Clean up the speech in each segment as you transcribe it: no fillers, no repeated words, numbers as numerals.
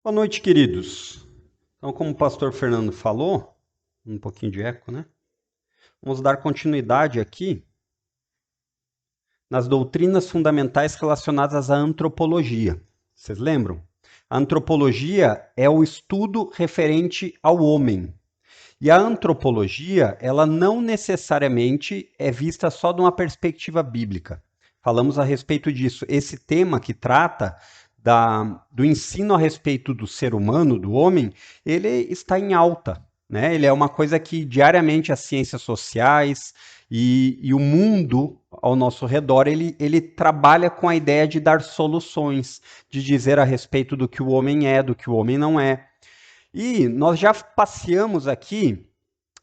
Boa noite, queridos. Então, como o pastor Fernando falou, um pouquinho de eco, né? Vamos dar continuidade aqui nas doutrinas fundamentais relacionadas à antropologia. Vocês lembram? A antropologia é o estudo referente ao homem. E a antropologia, ela não necessariamente é vista só de uma perspectiva bíblica. Falamos a respeito disso. Esse tema que trata do ensino a respeito do ser humano, do homem, ele está em alta, né? Ele é uma coisa que diariamente as ciências sociais e o mundo ao nosso redor, ele trabalha com a ideia de dar soluções, de dizer a respeito do que o homem é, do que o homem não é. E nós já passeamos aqui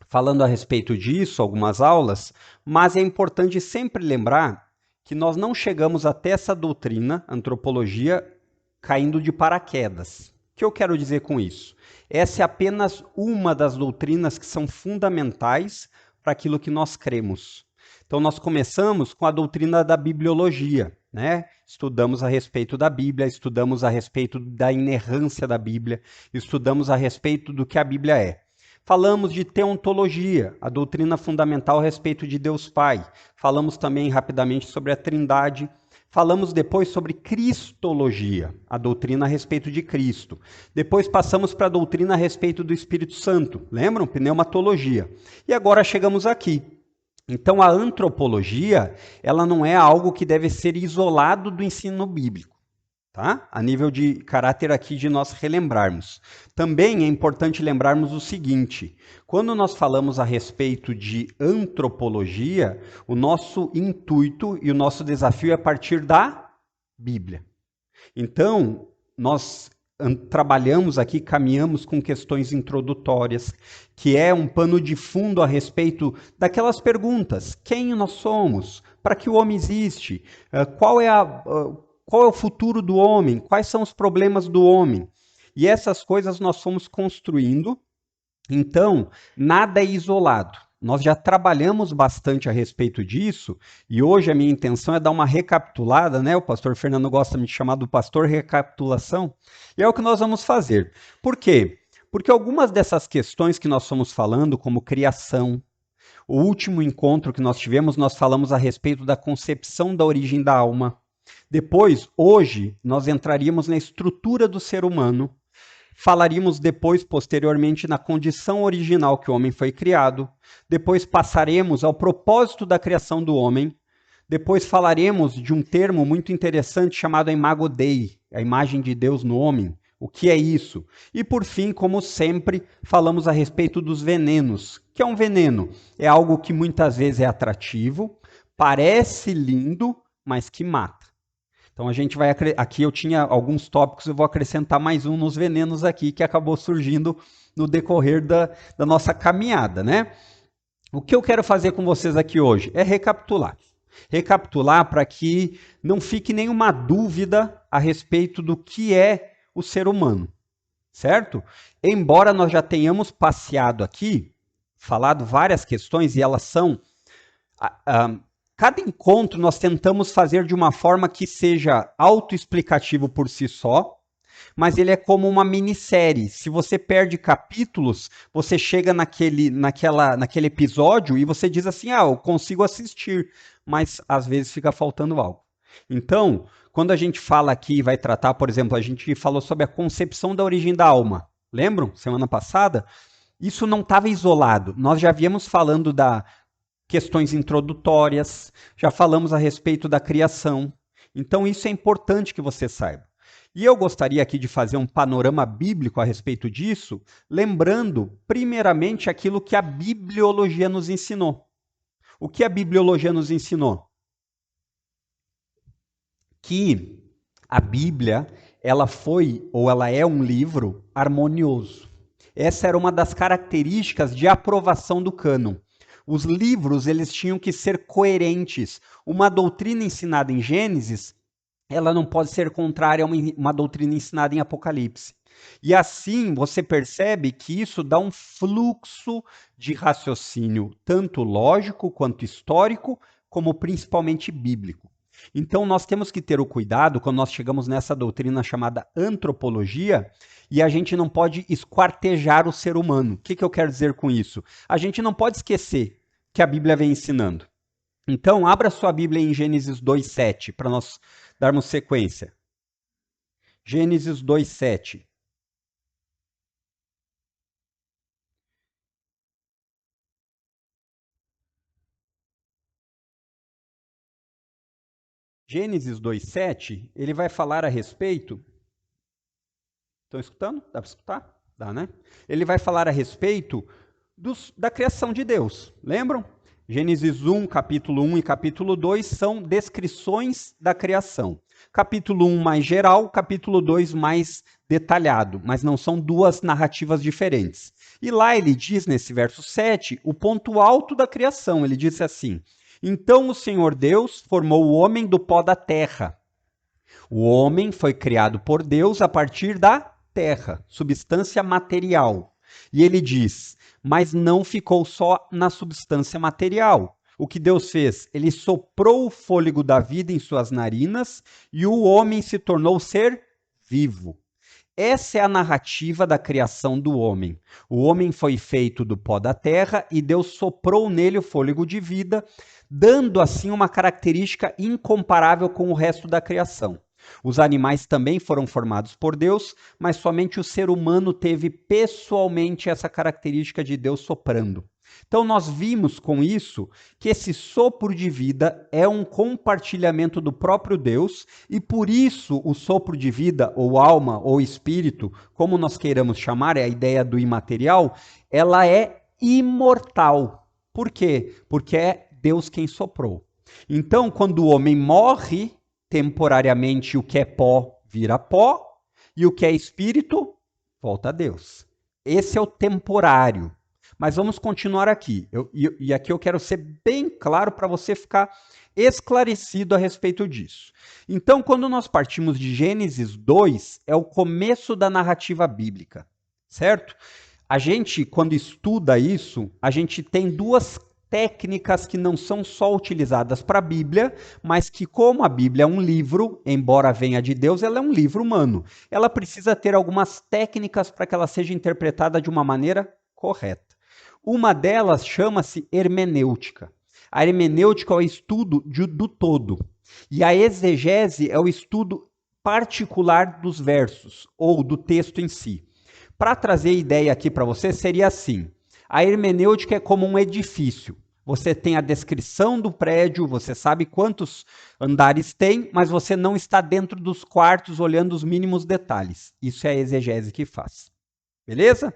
falando a respeito disso, algumas aulas, mas é importante sempre lembrar que nós não chegamos até essa doutrina, antropologia, caindo de paraquedas. O que eu quero dizer com isso? Essa é apenas uma das doutrinas que são fundamentais para aquilo que nós cremos. Então, nós começamos com a doutrina da bibliologia, né? Estudamos a respeito da Bíblia, estudamos a respeito da inerrância da Bíblia, estudamos a respeito do que a Bíblia é. Falamos de teontologia, a doutrina fundamental a respeito de Deus Pai. Falamos também rapidamente sobre a Trindade. Falamos depois sobre cristologia, a doutrina a respeito de Cristo. Depois passamos para a doutrina a respeito do Espírito Santo. Lembram? Pneumatologia. E agora chegamos aqui. Então a antropologia, ela não é algo que deve ser isolado do ensino bíblico. Tá? A nível de caráter aqui de nós relembrarmos. Também é importante lembrarmos o seguinte: quando nós falamos a respeito de antropologia, o nosso intuito e o nosso desafio é partir da Bíblia. Então, nós trabalhamos aqui, caminhamos com questões introdutórias, que é um pano de fundo a respeito daquelas perguntas: quem nós somos? Para que o homem existe? Qual é o futuro do homem? Quais são os problemas do homem? E essas coisas nós fomos construindo. Então, nada é isolado. Nós já trabalhamos bastante a respeito disso e hoje a minha intenção é dar uma recapitulada, né? O pastor Fernando gosta de me chamar do pastor recapitulação, e é o que nós vamos fazer. Por quê? Porque algumas dessas questões que nós fomos falando, como criação, o último encontro que nós tivemos, nós falamos a respeito da concepção da origem da alma. Depois, hoje, nós entraríamos na estrutura do ser humano. Falaríamos depois, posteriormente, na condição original que o homem foi criado. Depois passaremos ao propósito da criação do homem. Depois falaremos de um termo muito interessante chamado Imago Dei, a imagem de Deus no homem. O que é isso? E por fim, como sempre, falamos a respeito dos venenos. O que é um veneno? É algo que muitas vezes é atrativo, parece lindo, mas que mata. Então a gente vai aqui eu tinha alguns tópicos, eu vou acrescentar mais um nos venenos aqui que acabou surgindo no decorrer da nossa caminhada, né? O que eu quero fazer com vocês aqui hoje é recapitular. Recapitular para que não fique nenhuma dúvida a respeito do que é o ser humano, certo? Embora nós já tenhamos passeado aqui, falado várias questões e elas são cada encontro nós tentamos fazer de uma forma que seja autoexplicativo por si só, mas ele é como uma minissérie. Se você perde capítulos, você chega naquele episódio e você diz assim, eu consigo assistir, mas às vezes fica faltando algo. Então, quando a gente fala aqui, vai tratar, por exemplo, a gente falou sobre a concepção da origem da alma. Lembram? Semana passada? Isso não estava isolado. Nós já viemos falando da questões introdutórias, já falamos a respeito da criação. Então, isso é importante que você saiba. E eu gostaria aqui de fazer um panorama bíblico a respeito disso, lembrando, primeiramente, aquilo que a bibliologia nos ensinou. O que a bibliologia nos ensinou? Que a Bíblia, ela foi, ou ela é um livro harmonioso. Essa era uma das características de aprovação do cânon. Os livros, eles tinham que ser coerentes. Uma doutrina ensinada em Gênesis, ela não pode ser contrária a uma doutrina ensinada em Apocalipse. E assim, você percebe que isso dá um fluxo de raciocínio, tanto lógico quanto histórico, como principalmente bíblico. Então, nós temos que ter o cuidado quando nós chegamos nessa doutrina chamada antropologia, e a gente não pode esquartejar o ser humano. O que eu quero dizer com isso? A gente não pode esquecer que a Bíblia vem ensinando. Então, abra sua Bíblia em Gênesis 2:7, para nós darmos sequência. Gênesis 2:7. Gênesis 2:7, ele vai falar a respeito. Estão escutando? Dá para escutar? Dá, né? Ele vai falar a respeito da criação de Deus. Lembram? Gênesis 1, capítulo 1 e capítulo 2 são descrições da criação. Capítulo 1 mais geral, capítulo 2 mais detalhado, mas não são duas narrativas diferentes. E lá ele diz, nesse verso 7, o ponto alto da criação. Ele disse assim: então o Senhor Deus formou o homem do pó da terra. O homem foi criado por Deus a partir da terra, substância material. E ele diz: mas não ficou só na substância material. O que Deus fez? Ele soprou o fôlego da vida em suas narinas e o homem se tornou ser vivo. Essa é a narrativa da criação do homem. O homem foi feito do pó da terra e Deus soprou nele o fôlego de vida, dando assim uma característica incomparável com o resto da criação. Os animais também foram formados por Deus, mas somente o ser humano teve pessoalmente essa característica de Deus soprando. Então nós vimos com isso que esse sopro de vida é um compartilhamento do próprio Deus e por isso o sopro de vida, ou alma, ou espírito, como nós queiramos chamar, é a ideia do imaterial, ela é imortal. Por quê? Porque é Deus quem soprou. Então quando o homem morre, temporariamente o que é pó vira pó e o que é espírito volta a Deus. Esse é o temporário. Mas vamos continuar aqui. E aqui eu quero ser bem claro para você ficar esclarecido a respeito disso. Então, quando nós partimos de Gênesis 2, é o começo da narrativa bíblica, certo? A gente, quando estuda isso, a gente tem duas técnicas que não são só utilizadas para a Bíblia, mas que, como a Bíblia é um livro, embora venha de Deus, ela é um livro humano. Ela precisa ter algumas técnicas para que ela seja interpretada de uma maneira correta. Uma delas chama-se hermenêutica. A hermenêutica é o estudo do todo. E a exegese é o estudo particular dos versos, ou do texto em si. Para trazer ideia aqui para você, seria assim. A hermenêutica é como um edifício. Você tem a descrição do prédio, você sabe quantos andares tem, mas você não está dentro dos quartos olhando os mínimos detalhes. Isso é a exegese que faz. Beleza?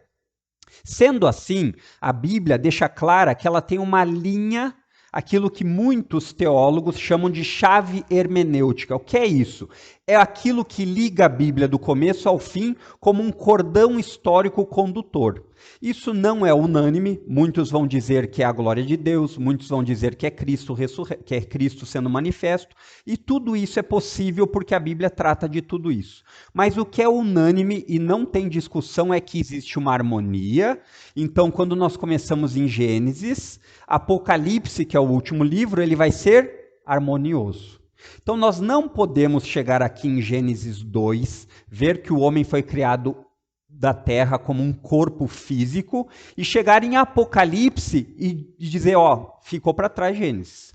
Sendo assim, a Bíblia deixa clara que ela tem uma linha, aquilo que muitos teólogos chamam de chave hermenêutica. O que é isso? É aquilo que liga a Bíblia do começo ao fim como um cordão histórico condutor. Isso não é unânime, muitos vão dizer que é a glória de Deus, muitos vão dizer que é Cristo sendo manifesto, e tudo isso é possível porque a Bíblia trata de tudo isso. Mas o que é unânime e não tem discussão é que existe uma harmonia. Então, quando nós começamos em Gênesis, Apocalipse, que é o último livro, ele vai ser harmonioso. Então, nós não podemos chegar aqui em Gênesis 2, ver que o homem foi criado da terra como um corpo físico e chegar em Apocalipse e dizer, ó, ficou para trás Gênesis.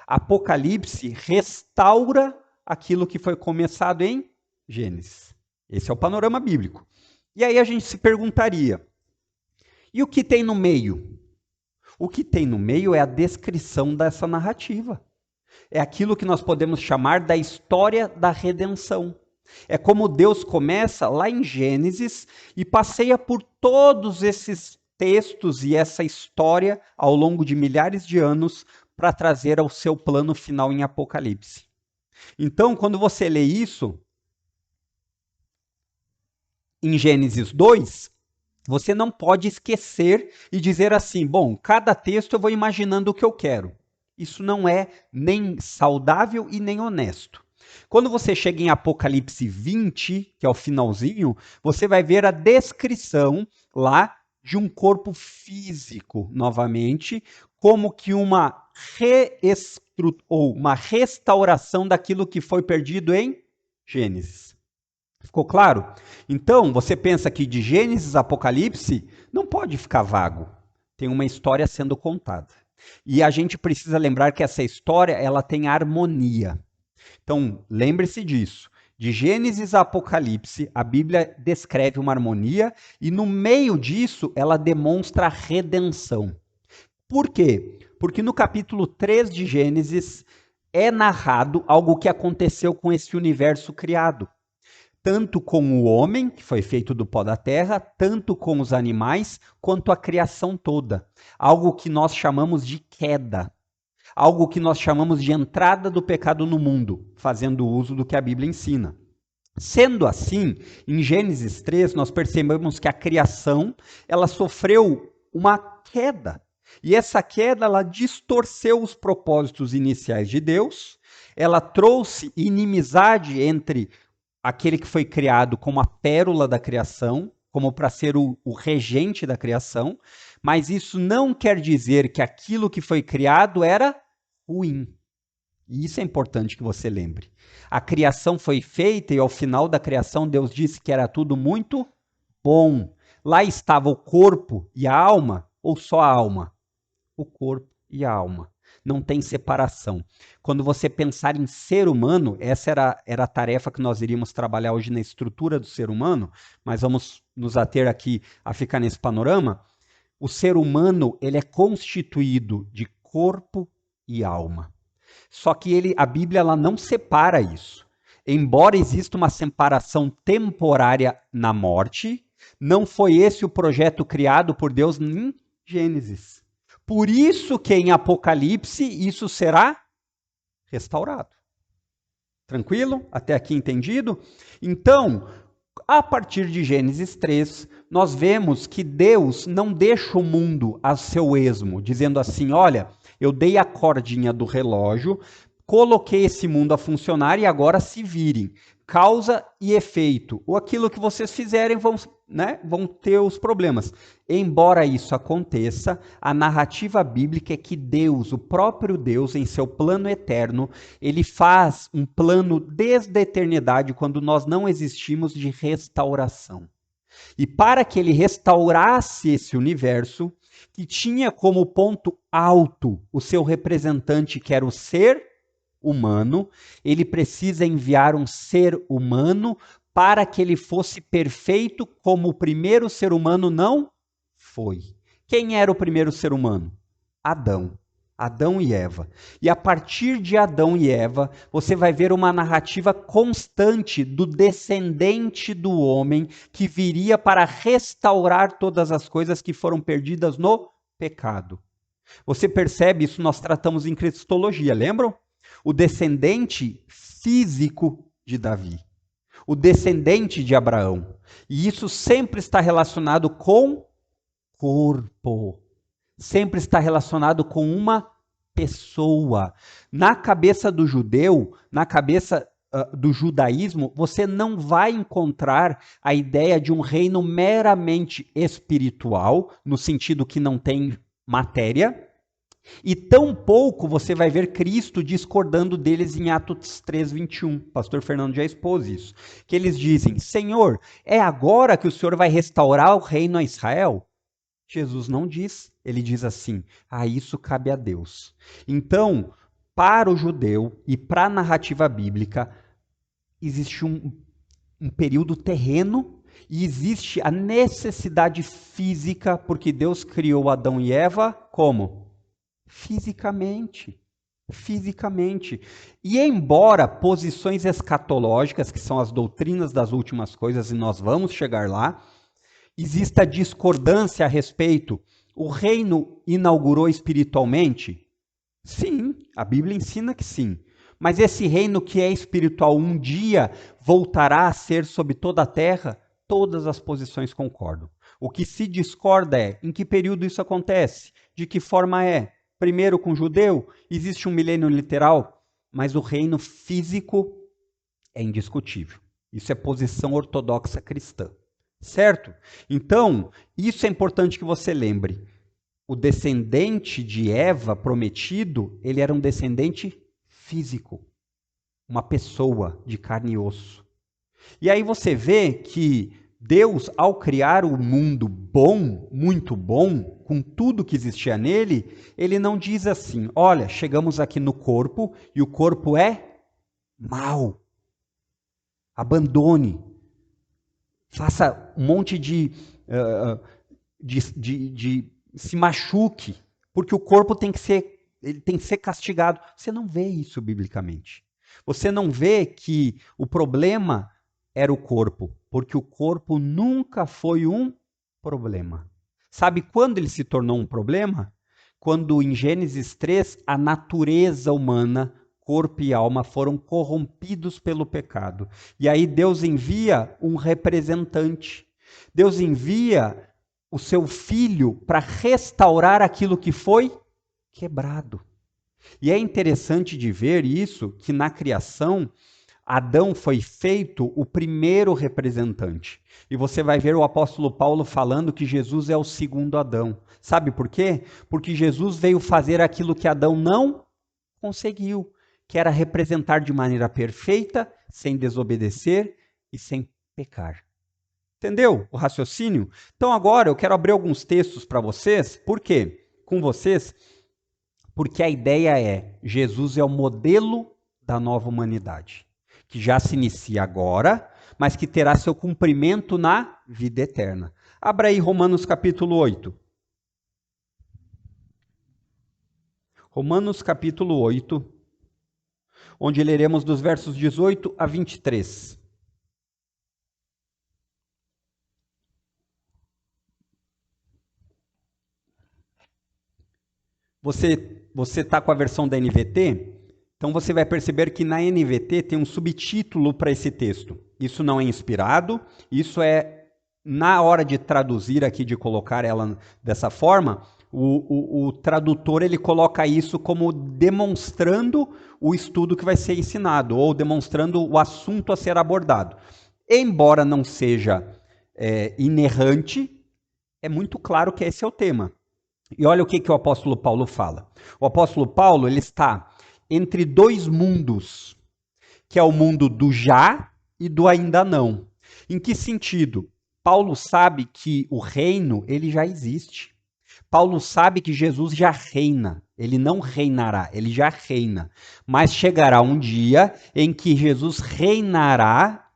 Apocalipse restaura aquilo que foi começado em Gênesis. Esse é o panorama bíblico. E aí a gente se perguntaria, e o que tem no meio? O que tem no meio é a descrição dessa narrativa. É aquilo que nós podemos chamar da história da redenção. É como Deus começa lá em Gênesis e passeia por todos esses textos e essa história ao longo de milhares de anos para trazer ao seu plano final em Apocalipse. Então, quando você lê isso, em Gênesis 2, você não pode esquecer e dizer assim, bom, cada texto eu vou imaginando o que eu quero. Isso não é nem saudável e nem honesto. Quando você chega em Apocalipse 20, que é o finalzinho, você vai ver a descrição lá de um corpo físico, novamente, como que uma ou uma restauração daquilo que foi perdido em Gênesis. Ficou claro? Então, você pensa que de Gênesis a Apocalipse não pode ficar vago. Tem uma história sendo contada. E a gente precisa lembrar que essa história, ela tem harmonia. Então, lembre-se disso. De Gênesis a Apocalipse, a Bíblia descreve uma harmonia e no meio disso ela demonstra a redenção. Por quê? Porque no capítulo 3 de Gênesis é narrado algo que aconteceu com esse universo criado. Tanto com o homem, que foi feito do pó da terra, tanto com os animais, quanto a criação toda. Algo que nós chamamos de queda. Algo que nós chamamos de entrada do pecado no mundo, fazendo uso do que a Bíblia ensina. Sendo assim, em Gênesis 3, nós percebemos que a criação, ela sofreu uma queda. E essa queda, ela distorceu os propósitos iniciais de Deus, ela trouxe inimizade entre aquele que foi criado como a pérola da criação, como para ser o regente da criação, mas isso não quer dizer que aquilo que foi criado era ruim. E isso é importante que você lembre. A criação foi feita e ao final da criação Deus disse que era tudo muito bom. Lá estava o corpo e a alma, ou só a alma? O corpo e a alma. Não tem separação. Quando você pensar em ser humano, essa era a tarefa que nós iríamos trabalhar hoje na estrutura do ser humano, mas vamos nos ater aqui a ficar nesse panorama. O ser humano, ele é constituído de corpo e alma. Só que a Bíblia ela não separa isso. Embora exista uma separação temporária na morte, não foi esse o projeto criado por Deus em Gênesis. Por isso que em Apocalipse isso será restaurado. Tranquilo? Até aqui entendido? Então, a partir de Gênesis 3, nós vemos que Deus não deixa o mundo a seu esmo, dizendo assim, olha, eu dei a cordinha do relógio, coloquei esse mundo a funcionar e agora se virem. Causa e efeito. Ou aquilo que vocês fizerem vão ter os problemas. Embora isso aconteça, a narrativa bíblica é que Deus, o próprio Deus, em seu plano eterno, ele faz um plano desde a eternidade, quando nós não existimos, de restauração. E para que ele restaurasse esse universo, que tinha como ponto alto o seu representante, que era o ser humano, ele precisa enviar um ser humano para que ele fosse perfeito como o primeiro ser humano não foi. Quem era o primeiro ser humano? Adão. Adão e Eva. E a partir de Adão e Eva, você vai ver uma narrativa constante do descendente do homem que viria para restaurar todas as coisas que foram perdidas no pecado. Você percebe isso? Nós tratamos em cristologia, lembram? O descendente físico de Davi. O descendente de Abraão. E isso sempre está relacionado com corpo. Sempre está relacionado com uma pessoa. Na cabeça do judeu, na cabeça do judaísmo, você não vai encontrar a ideia de um reino meramente espiritual, no sentido que não tem matéria, e tampouco você vai ver Cristo discordando deles em Atos 3:21. Pastor Fernando já expôs isso. Que eles dizem, Senhor, é agora que o Senhor vai restaurar o reino a Israel? Jesus não diz. Ele diz assim, isso cabe a Deus. Então, para o judeu e para a narrativa bíblica, existe um período terreno e existe a necessidade física, porque Deus criou Adão e Eva como? Fisicamente. E embora posições escatológicas, que são as doutrinas das últimas coisas, e nós vamos chegar lá, exista discordância a respeito, o reino inaugurou espiritualmente? Sim, a Bíblia ensina que sim. Mas esse reino que é espiritual um dia voltará a ser sobre toda a terra? Todas as posições concordam. O que se discorda é em que período isso acontece, de que forma é. Primeiro com o judeu, existe um milênio literal, mas o reino físico é indiscutível. Isso é posição ortodoxa cristã. Certo? Então, isso é importante que você lembre. o descendente de Eva prometido, ele era um descendente físico, uma pessoa de carne e osso. E aí você vê que Deus, ao criar o mundo bom, muito bom, com tudo que existia nele, ele não diz assim, olha, chegamos aqui no corpo e o corpo é mau. Abandone. Faça um monte de se machuque, porque o corpo tem que ser castigado. Você não vê isso biblicamente. Você não vê que o problema era o corpo, porque o corpo nunca foi um problema. Sabe quando ele se tornou um problema? Quando em Gênesis 3 a natureza humana, corpo e alma foram corrompidos pelo pecado. E aí Deus envia um representante. Deus envia o seu filho para restaurar aquilo que foi quebrado. E é interessante de ver isso, que na criação, Adão foi feito o primeiro representante. E você vai ver o apóstolo Paulo falando que Jesus é o segundo Adão. Sabe por quê? Porque Jesus veio fazer aquilo que Adão não conseguiu, que era representar de maneira perfeita, sem desobedecer e sem pecar. Entendeu o raciocínio? Então agora eu quero abrir alguns textos para vocês. Por quê? Com vocês, porque a ideia é, Jesus é o modelo da nova humanidade, que já se inicia agora, mas que terá seu cumprimento na vida eterna. Abra aí Romanos capítulo 8. Romanos capítulo 8, onde leremos dos versos 18 a 23. Você está com a versão da NVT? Então você vai perceber que na NVT tem um subtítulo para esse texto. Isso não é inspirado, isso é, na hora de traduzir aqui, de colocar ela dessa forma, o tradutor ele coloca isso como demonstrando o estudo que vai ser ensinado, ou demonstrando o assunto a ser abordado. Embora não seja inerrante, é muito claro que esse é o tema. E olha o que o apóstolo Paulo fala. O apóstolo Paulo ele está entre dois mundos, que é o mundo do já e do ainda não. Em que sentido? Paulo sabe que o reino ele já existe. Paulo sabe que Jesus já reina. Ele não reinará, ele já reina. Mas chegará um dia em que Jesus reinará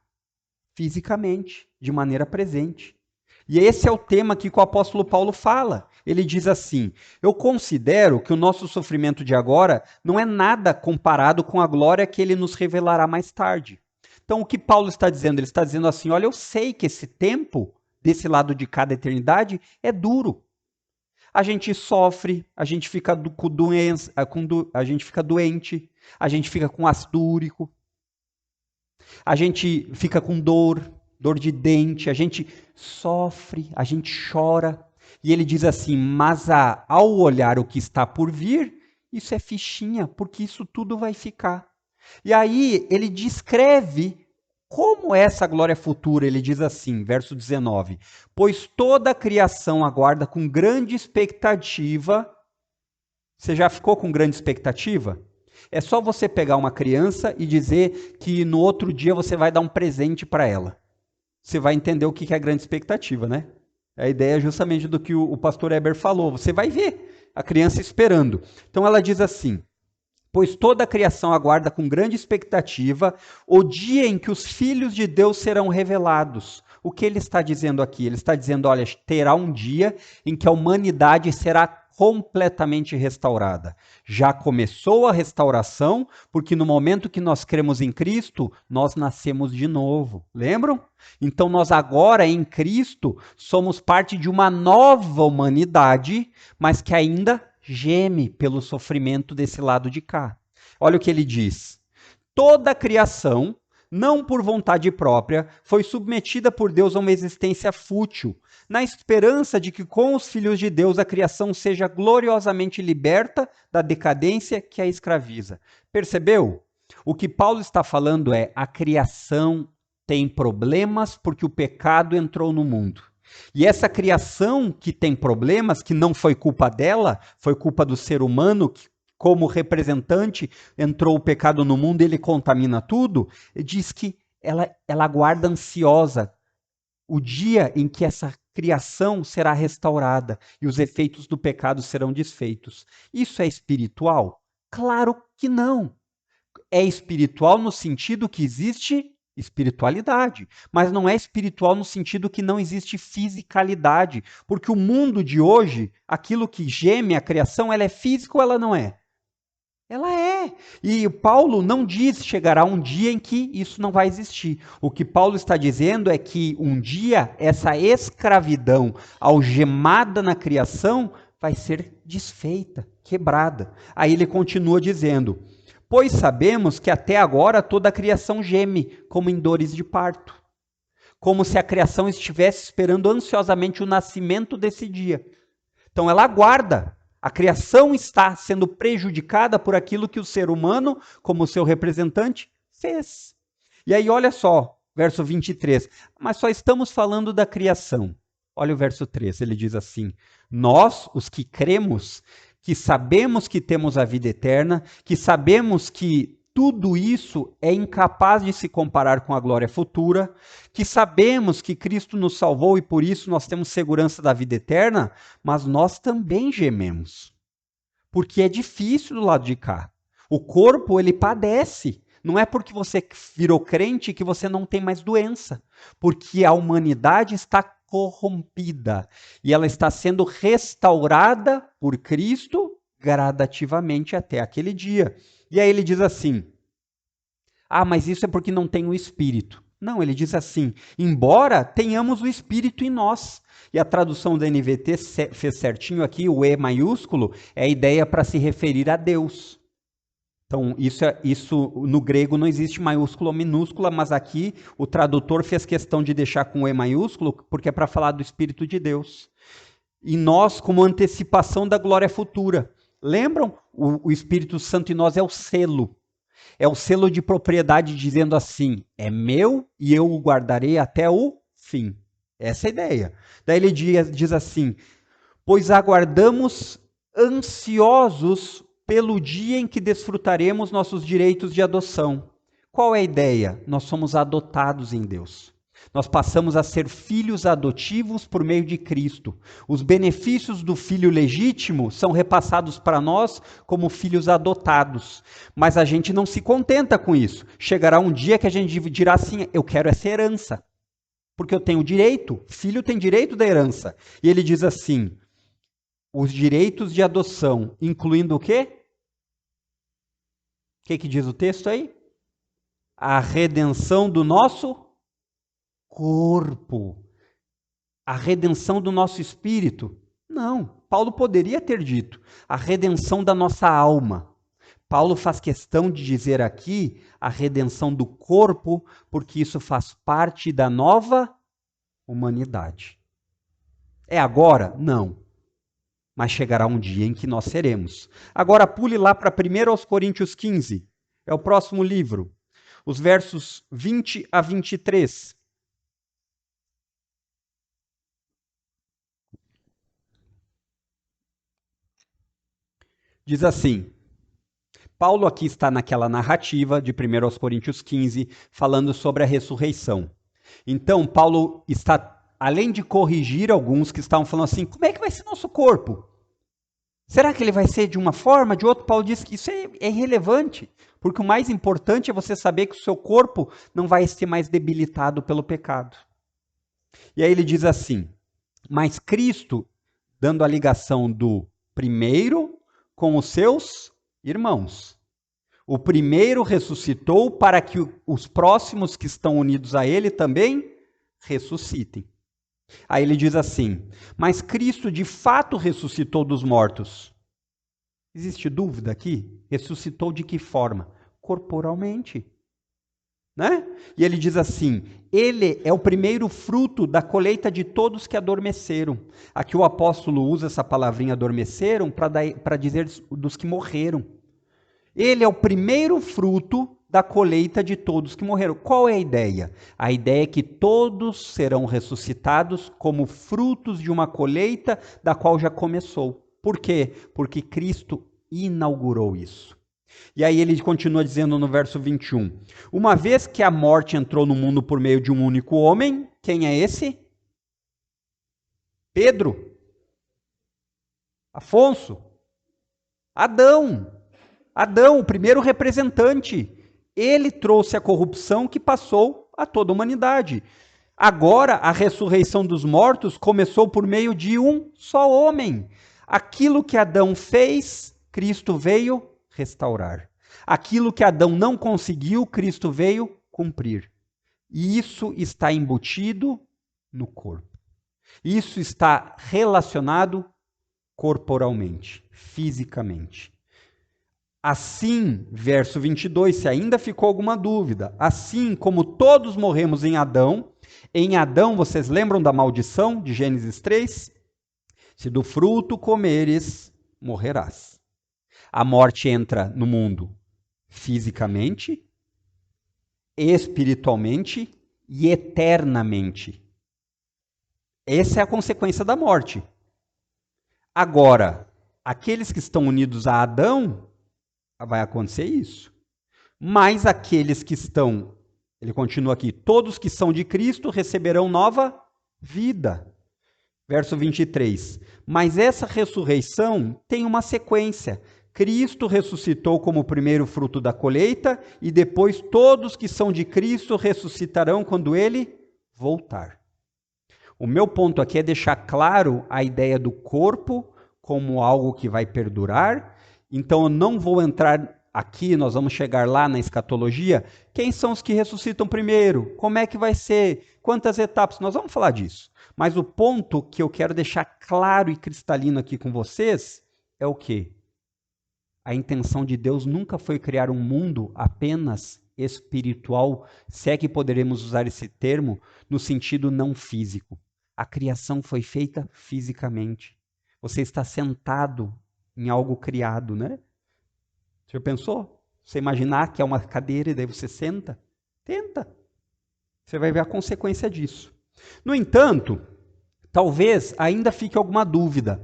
fisicamente, de maneira presente. E esse é o tema que o apóstolo Paulo fala. Ele diz assim, eu considero que o nosso sofrimento de agora não é nada comparado com a glória que ele nos revelará mais tarde. Então o que Paulo está dizendo? Ele está dizendo assim, olha, eu sei que esse tempo, desse lado de cada eternidade, é duro. A gente sofre, a gente fica com doença, a gente fica doente, a gente fica com ácido úrico, a gente fica com dor de dente, a gente sofre, a gente chora. E ele diz assim, mas ao olhar o que está por vir, isso é fichinha, porque isso tudo vai ficar. E aí ele descreve como é essa glória futura. Ele diz assim, verso 19, pois toda a criação aguarda com grande expectativa. Você já ficou com grande expectativa? É só você pegar uma criança e dizer que no outro dia você vai dar um presente para ela. Você vai entender o que é a grande expectativa, né? A ideia é justamente do que o pastor Eber falou. Você vai ver a criança esperando. Então ela diz assim, pois toda a criação aguarda com grande expectativa o dia em que os filhos de Deus serão revelados. O que ele está dizendo aqui? Ele está dizendo, olha, terá um dia em que a humanidade será completamente restaurada. Já começou a restauração, porque no momento que nós cremos em Cristo, nós nascemos de novo. Lembram? Então nós agora em Cristo somos parte de uma nova humanidade, mas que ainda geme pelo sofrimento desse lado de cá. Olha o que ele diz. Toda a criação, não por vontade própria, foi submetida por Deus a uma existência fútil, na esperança de que com os filhos de Deus a criação seja gloriosamente liberta da decadência que a escraviza. Percebeu? O que Paulo está falando é a criação tem problemas porque o pecado entrou no mundo. E essa criação que tem problemas, que não foi culpa dela, foi culpa do ser humano, que como representante entrou o pecado no mundo e ele contamina tudo, diz que ela aguarda ansiosa o dia em que essa criação será restaurada e os efeitos do pecado serão desfeitos. Isso é espiritual? Claro que não. É espiritual no sentido que existe espiritualidade, mas não é espiritual no sentido que não existe fisicalidade, porque o mundo de hoje, aquilo que geme a criação, ela é física ou ela não é? Ela é. E Paulo não diz chegará um dia em que isso não vai existir. O que Paulo está dizendo é que um dia essa escravidão algemada na criação vai ser desfeita, quebrada. Aí ele continua dizendo: pois sabemos que até agora toda a criação geme, como em dores de parto. Como se a criação estivesse esperando ansiosamente o nascimento desse dia. Então ela aguarda. A criação está sendo prejudicada por aquilo que o ser humano, como seu representante, fez. E aí olha só, verso 23. Mas só estamos falando da criação. Olha o verso 3, ele diz assim: nós, os que cremos, que sabemos que temos a vida eterna, que sabemos que tudo isso é incapaz de se comparar com a glória futura, que sabemos que Cristo nos salvou e por isso nós temos segurança da vida eterna, mas nós também gememos. Porque é difícil do lado de cá. O corpo, ele padece. Não é porque você virou crente que você não tem mais doença. Porque a humanidade está corrompida e ela está sendo restaurada por Cristo gradativamente até aquele dia. E aí ele diz assim: mas isso é porque não tem o Espírito. Não, ele diz assim: embora tenhamos o Espírito em nós. E a tradução da NVT fez certinho aqui, o E maiúsculo é a ideia para se referir a Deus. Então, isso no grego não existe maiúscula ou minúscula, mas aqui o tradutor fez questão de deixar com o E maiúsculo, porque é para falar do Espírito de Deus. E nós, como antecipação da glória futura. Lembram? O Espírito Santo em nós é o selo. É o selo de propriedade dizendo assim: é meu e eu o guardarei até o fim. Essa é a ideia. Daí ele diz assim: pois aguardamos ansiosos pelo dia em que desfrutaremos nossos direitos de adoção. Qual é a ideia? Nós somos adotados em Deus. Nós passamos a ser filhos adotivos por meio de Cristo. Os benefícios do filho legítimo são repassados para nós como filhos adotados. Mas a gente não se contenta com isso. Chegará um dia que a gente dirá assim: eu quero essa herança. Porque eu tenho direito. Filho tem direito da herança. E ele diz assim: os direitos de adoção, incluindo o quê? O que diz o texto aí? A redenção do nosso corpo. A redenção do nosso espírito. Não, Paulo poderia ter dito a redenção da nossa alma. Paulo faz questão de dizer aqui a redenção do corpo, porque isso faz parte da nova humanidade. É agora? Não. Mas chegará um dia em que nós seremos. Agora pule lá para 1 Coríntios 15. É o próximo livro. Os versos 20 a 23. Diz assim: Paulo aqui está naquela narrativa de 1 Coríntios 15, falando sobre a ressurreição. Então, Paulo está, além de corrigir alguns que estavam falando assim: como é que vai ser nosso corpo? Será que ele vai ser de uma forma, de outra? Paulo diz que isso é irrelevante, porque o mais importante é você saber que o seu corpo não vai ser mais debilitado pelo pecado. E aí ele diz assim: mas Cristo, dando a ligação do primeiro com os seus irmãos. O primeiro ressuscitou para que os próximos que estão unidos a ele também ressuscitem. Aí ele diz assim: mas Cristo de fato ressuscitou dos mortos. Existe dúvida aqui? Ressuscitou de que forma? Corporalmente. Né? E ele diz assim: ele é o primeiro fruto da colheita de todos que adormeceram. Aqui o apóstolo usa essa palavrinha adormeceram para dizer dos que morreram. Ele é o primeiro fruto da colheita de todos que morreram. Qual é a ideia? A ideia é que todos serão ressuscitados como frutos de uma colheita da qual já começou. Por quê? Porque Cristo inaugurou isso. E aí ele continua dizendo no verso 21, uma vez que a morte entrou no mundo por meio de um único homem, quem é esse? Pedro, Afonso, Adão, o primeiro representante. Ele trouxe a corrupção que passou a toda a humanidade. Agora, a ressurreição dos mortos começou por meio de um só homem. Aquilo que Adão fez, Cristo veio restaurar. Aquilo que Adão não conseguiu, Cristo veio cumprir. E isso está embutido no corpo. Isso está relacionado corporalmente, fisicamente. Assim, verso 22, se ainda ficou alguma dúvida, assim como todos morremos em Adão, vocês lembram da maldição de Gênesis 3? Se do fruto comeres, morrerás. A morte entra no mundo fisicamente, espiritualmente e eternamente. Essa é a consequência da morte. Agora, aqueles que estão unidos a Adão, vai acontecer isso. Mas aqueles que estão, ele continua aqui, todos que são de Cristo receberão nova vida. Verso 23. Mas essa ressurreição tem uma sequência. Cristo ressuscitou como o primeiro fruto da colheita, e depois todos que são de Cristo ressuscitarão quando ele voltar. O meu ponto aqui é deixar claro a ideia do corpo como algo que vai perdurar. Então eu não vou entrar aqui, nós vamos chegar lá na escatologia. Quem são os que ressuscitam primeiro? Como é que vai ser? Quantas etapas? Nós vamos falar disso. Mas o ponto que eu quero deixar claro e cristalino aqui com vocês é o quê? A intenção de Deus nunca foi criar um mundo apenas espiritual, se é que poderemos usar esse termo, no sentido não físico. A criação foi feita fisicamente. Você está sentado em algo criado, né? Você já pensou? Você imaginar que é uma cadeira e daí você senta? Tenta. Você vai ver a consequência disso. No entanto, talvez ainda fique alguma dúvida.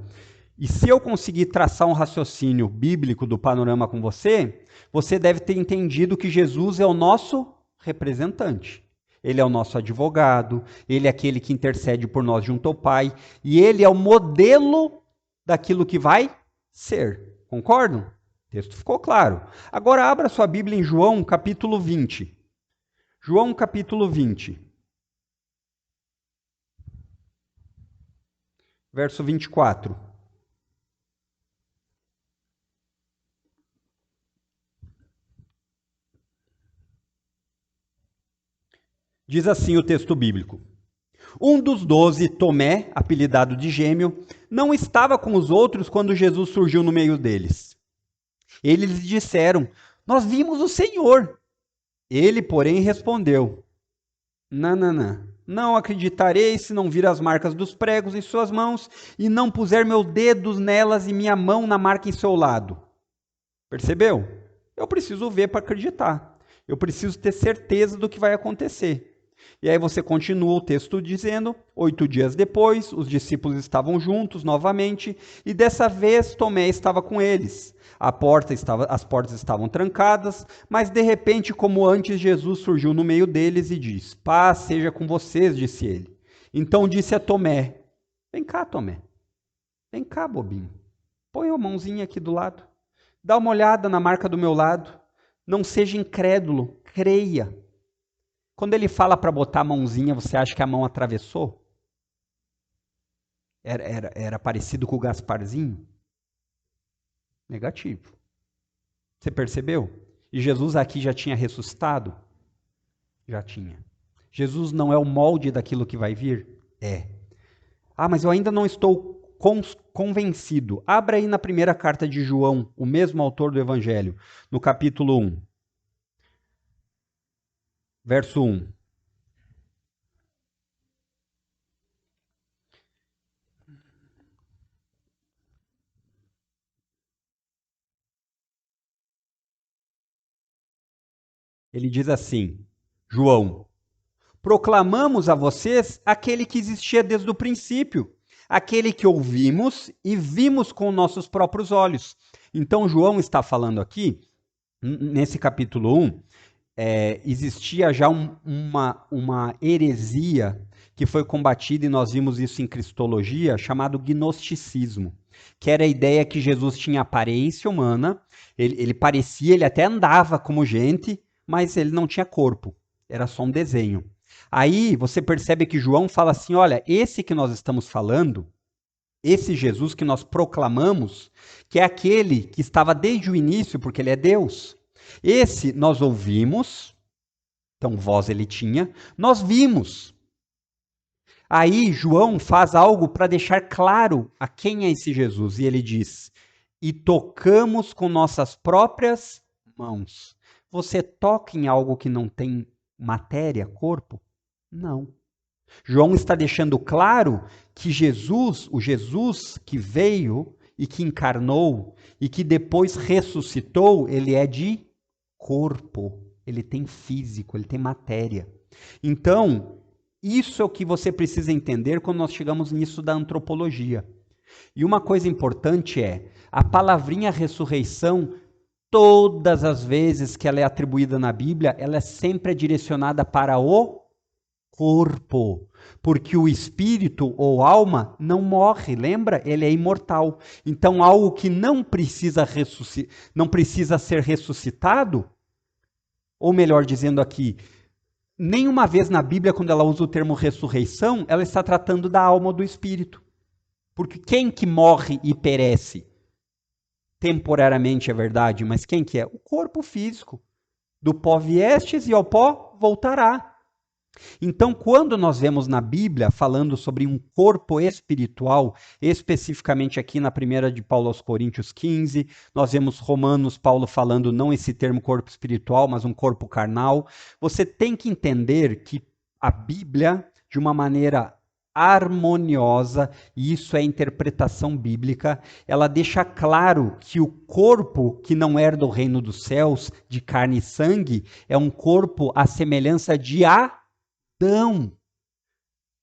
E se eu conseguir traçar um raciocínio bíblico do panorama com você, você deve ter entendido que Jesus é o nosso representante. Ele é o nosso advogado, ele é aquele que intercede por nós junto ao Pai, e ele é o modelo daquilo que vai ser. Concordam? O texto ficou claro. Agora abra sua Bíblia em João, capítulo 20. João, capítulo 20. Verso 24. Diz assim o texto bíblico. Um dos 12, Tomé, apelidado de Gêmeo, não estava com os outros quando Jesus surgiu no meio deles. Eles lhe disseram, nós vimos o Senhor. Ele, porém, respondeu, não acreditarei se não vir as marcas dos pregos em suas mãos e não puser meus dedos nelas e minha mão na marca em seu lado. Percebeu? Eu preciso ver para acreditar. Eu preciso ter certeza do que vai acontecer. E aí você continua o texto dizendo, 8 dias depois, os discípulos estavam juntos novamente, e dessa vez Tomé estava com eles. As portas estavam trancadas, mas de repente, como antes, Jesus surgiu no meio deles e disse, paz seja com vocês, disse ele. Então disse a Tomé, vem cá, Tomé, vem cá, bobinho, põe a mãozinha aqui do lado, dá uma olhada na marca do meu lado, não seja incrédulo, creia. Quando ele fala para botar a mãozinha, você acha que a mão atravessou? Era parecido com o Gasparzinho? Negativo. Você percebeu? E Jesus aqui já tinha ressuscitado? Já tinha. Jesus não é o molde daquilo que vai vir? É. Ah, mas eu ainda não estou convencido. Abra aí na primeira carta de João, o mesmo autor do Evangelho, no capítulo 1. Verso 1. Ele diz assim, João, proclamamos a vocês aquele que existia desde o princípio, aquele que ouvimos e vimos com nossos próprios olhos. Então, João está falando aqui, nesse capítulo 1, existia já uma heresia que foi combatida, e nós vimos isso em Cristologia, chamado gnosticismo, que era a ideia que Jesus tinha aparência humana, ele parecia, ele até andava como gente, mas ele não tinha corpo, era só um desenho. Aí você percebe que João fala assim, olha, esse que nós estamos falando, esse Jesus que nós proclamamos, que é aquele que estava desde o início, porque ele é Deus, esse nós ouvimos, então voz ele tinha, nós vimos. Aí João faz algo para deixar claro a quem é esse Jesus, e ele diz, e tocamos com nossas próprias mãos. Você toca em algo que não tem matéria, corpo? Não. João está deixando claro que Jesus, o Jesus que veio e que encarnou e que depois ressuscitou, ele é de corpo, ele tem físico, ele tem matéria. Então, isso é o que você precisa entender quando nós chegamos nisso da antropologia. E uma coisa importante é, a palavrinha ressurreição, todas as vezes que ela é atribuída na Bíblia, ela é sempre direcionada para o corpo, porque o espírito ou alma não morre, lembra? Ele é imortal. Então, algo que não precisa ser ressuscitado, ou melhor dizendo aqui, nenhuma vez na Bíblia, quando ela usa o termo ressurreição, ela está tratando da alma ou do espírito. Porque quem que morre e perece? Temporariamente é verdade, mas quem que é? O corpo físico. Do pó viestes e ao pó voltará. Então, quando nós vemos na Bíblia falando sobre um corpo espiritual, especificamente aqui na primeira de Paulo aos Coríntios 15, nós vemos Romanos, Paulo falando não esse termo corpo espiritual, mas um corpo carnal, você tem que entender que a Bíblia, de uma maneira harmoniosa, e isso é interpretação bíblica, ela deixa claro que o corpo que não herda o reino dos céus, de carne e sangue, é um corpo à semelhança de Adão,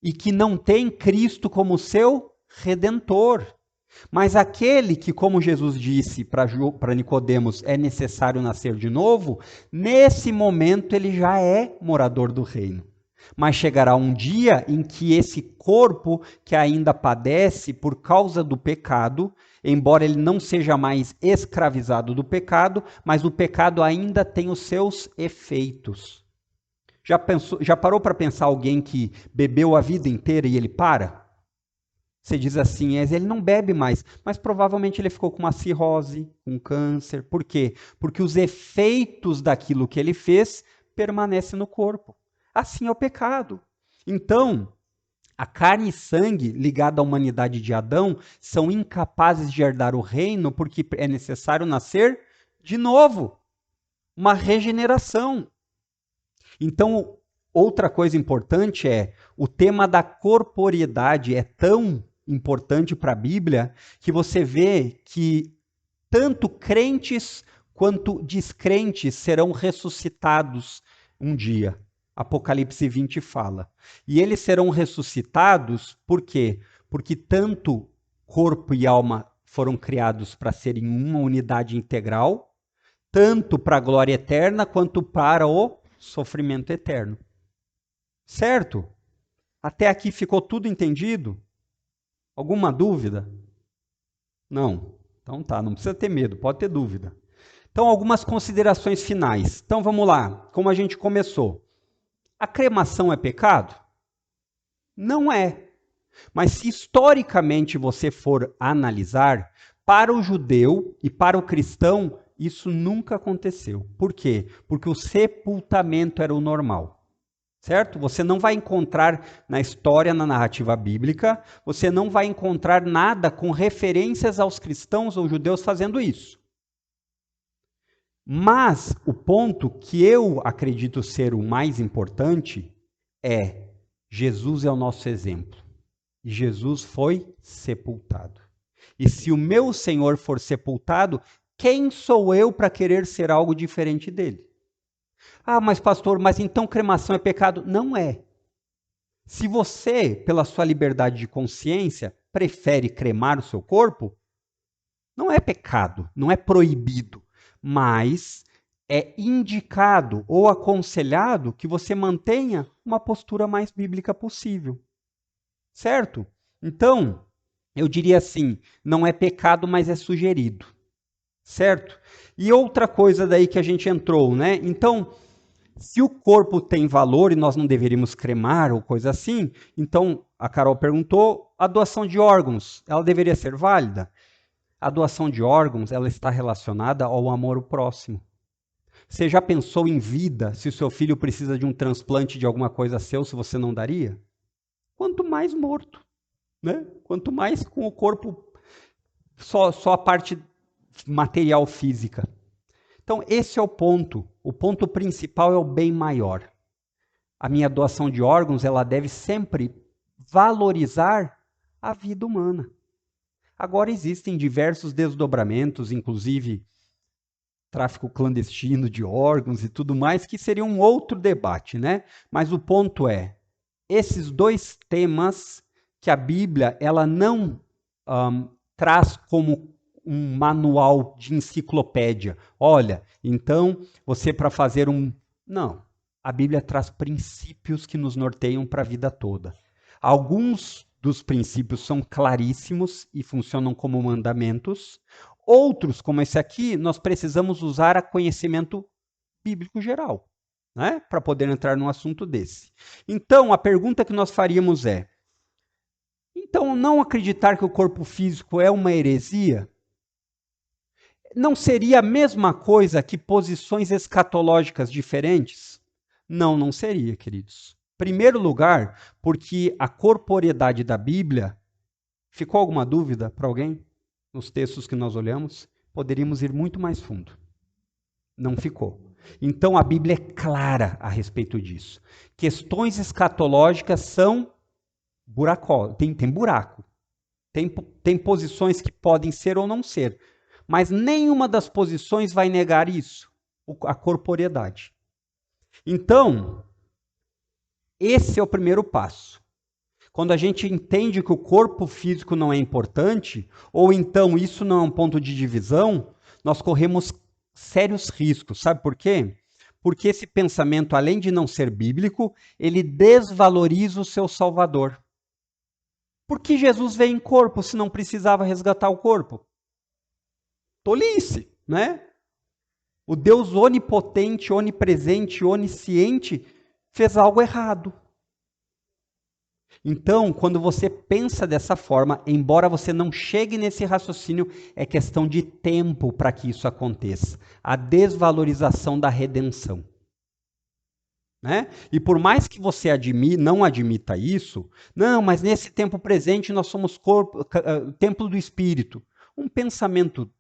e que não tem Cristo como seu redentor. Mas aquele que, como Jesus disse para Nicodemos, é necessário nascer de novo, nesse momento ele já é morador do reino. Mas chegará um dia em que esse corpo que ainda padece por causa do pecado, embora ele não seja mais escravizado do pecado, mas o pecado ainda tem os seus efeitos. Já parou para pensar alguém que bebeu a vida inteira e ele para? Você diz assim, ele não bebe mais, mas provavelmente ele ficou com uma cirrose, um câncer. Por quê? Porque os efeitos daquilo que ele fez permanecem no corpo. Assim é o pecado. Então, a carne e sangue ligada à humanidade de Adão são incapazes de herdar o reino porque é necessário nascer de novo. Uma regeneração. Então, outra coisa importante é, o tema da corporeidade é tão importante para a Bíblia que você vê que tanto crentes quanto descrentes serão ressuscitados um dia. Apocalipse 20 fala. E eles serão ressuscitados por quê? Porque tanto corpo e alma foram criados para serem uma unidade integral, tanto para a glória eterna quanto para o sofrimento eterno. Certo? Até aqui ficou tudo entendido? Alguma dúvida? Não. Então tá, não precisa ter medo, pode ter dúvida. Então, algumas considerações finais. Então, vamos lá, como a gente começou. A cremação é pecado? Não é. Mas se historicamente você for analisar, para o judeu e para o cristão, isso nunca aconteceu. Por quê? Porque o sepultamento era o normal. Certo? Você não vai encontrar na história, na narrativa bíblica, você não vai encontrar nada com referências aos cristãos ou judeus fazendo isso. Mas o ponto que eu acredito ser o mais importante é: Jesus é o nosso exemplo. E Jesus foi sepultado. E se o meu Senhor for sepultado, quem sou eu para querer ser algo diferente dele? Ah, mas pastor, mas então cremação é pecado? Não é. Se você, pela sua liberdade de consciência, prefere cremar o seu corpo, não é pecado, não é proibido, mas é indicado ou aconselhado que você mantenha uma postura mais bíblica possível. Certo? Então, eu diria assim, não é pecado, mas é sugerido. Certo? E outra coisa daí que a gente entrou, né? Então, se o corpo tem valor e nós não deveríamos cremar ou coisa assim, então a Carol perguntou, a doação de órgãos, ela deveria ser válida? A doação de órgãos, ela está relacionada ao amor ao próximo. Você já pensou em vida, se o seu filho precisa de um transplante de alguma coisa seu, se você não daria? Quanto mais morto, né? Quanto mais com o corpo, só a parte material física. Então, esse é o ponto. O ponto principal é o bem maior. A minha doação de órgãos, ela deve sempre valorizar a vida humana. Agora existem diversos desdobramentos, inclusive tráfico clandestino de órgãos e tudo mais, que seria um outro debate, né? Mas o ponto é, esses dois temas que a Bíblia ela não traz como um manual de enciclopédia. Olha, então você para fazer um... Não, a Bíblia traz princípios que nos norteiam para a vida toda. Alguns dos princípios são claríssimos e funcionam como mandamentos. Outros, como esse aqui, nós precisamos usar a conhecimento bíblico geral, né, para poder entrar num assunto desse. Então, a pergunta que nós faríamos é, então, não acreditar que o corpo físico é uma heresia? Não seria a mesma coisa que posições escatológicas diferentes? Não, não seria, queridos. Primeiro lugar, porque a corporeidade da Bíblia, ficou alguma dúvida para alguém nos textos que nós olhamos? Poderíamos ir muito mais fundo. Não ficou. Então a Bíblia é clara a respeito disso. Questões escatológicas são buraco, tem buraco. Tem posições que podem ser ou não ser. Mas nenhuma das posições vai negar isso, a corporeidade. Então, esse é o primeiro passo. Quando a gente entende que o corpo físico não é importante, ou então isso não é um ponto de divisão, nós corremos sérios riscos. Sabe por quê? Porque esse pensamento, além de não ser bíblico, ele desvaloriza o seu Salvador. Por que Jesus veio em corpo se não precisava resgatar o corpo? Tolice, né? O Deus onipotente, onipresente, onisciente fez algo errado. Então, quando você pensa dessa forma, embora você não chegue nesse raciocínio, é questão de tempo para que isso aconteça. A desvalorização da redenção. Né? E por mais que você não admita isso, não, mas nesse tempo presente nós somos templo do Espírito. Um pensamento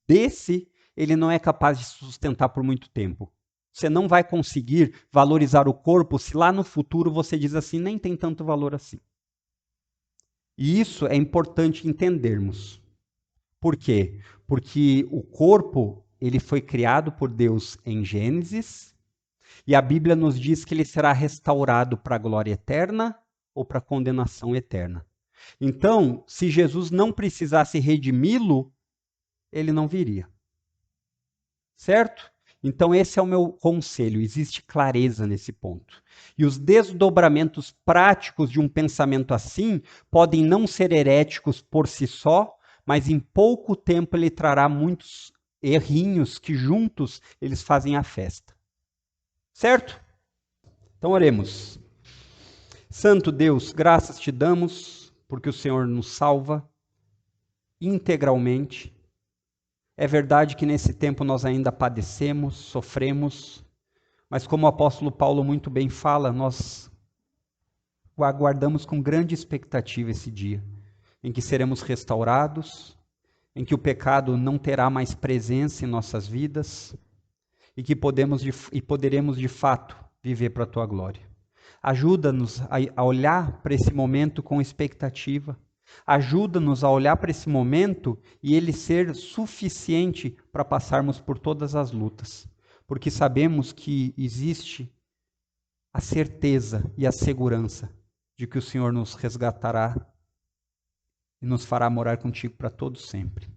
desse, ele não é capaz de sustentar por muito tempo. Você não vai conseguir valorizar o corpo se lá no futuro você diz assim, nem tem tanto valor assim. E isso é importante entendermos. Por quê? Porque o corpo, ele foi criado por Deus em Gênesis, e a Bíblia nos diz que ele será restaurado para a glória eterna ou para a condenação eterna. Então, se Jesus não precisasse redimi-lo, ele não viria. Certo? Então esse é o meu conselho, existe clareza nesse ponto. E os desdobramentos práticos de um pensamento assim podem não ser heréticos por si só, mas em pouco tempo ele trará muitos errinhos que juntos eles fazem a festa. Certo? Então oremos. Santo Deus, graças te damos, porque o Senhor nos salva integralmente. É verdade que nesse tempo nós ainda padecemos, sofremos, mas como o apóstolo Paulo muito bem fala, nós aguardamos com grande expectativa esse dia, em que seremos restaurados, em que o pecado não terá mais presença em nossas vidas, e que poderemos de fato viver para a tua glória. Ajuda-nos a olhar para esse momento com expectativa. Ajuda-nos a olhar para esse momento e ele ser suficiente para passarmos por todas as lutas. porque sabemos que existe a certeza e a segurança de que o Senhor nos resgatará e nos fará morar contigo para todo sempre.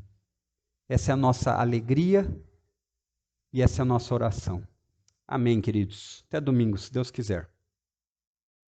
Essa é a nossa alegria e essa é a nossa oração. Amém, queridos. Até domingo, se Deus quiser.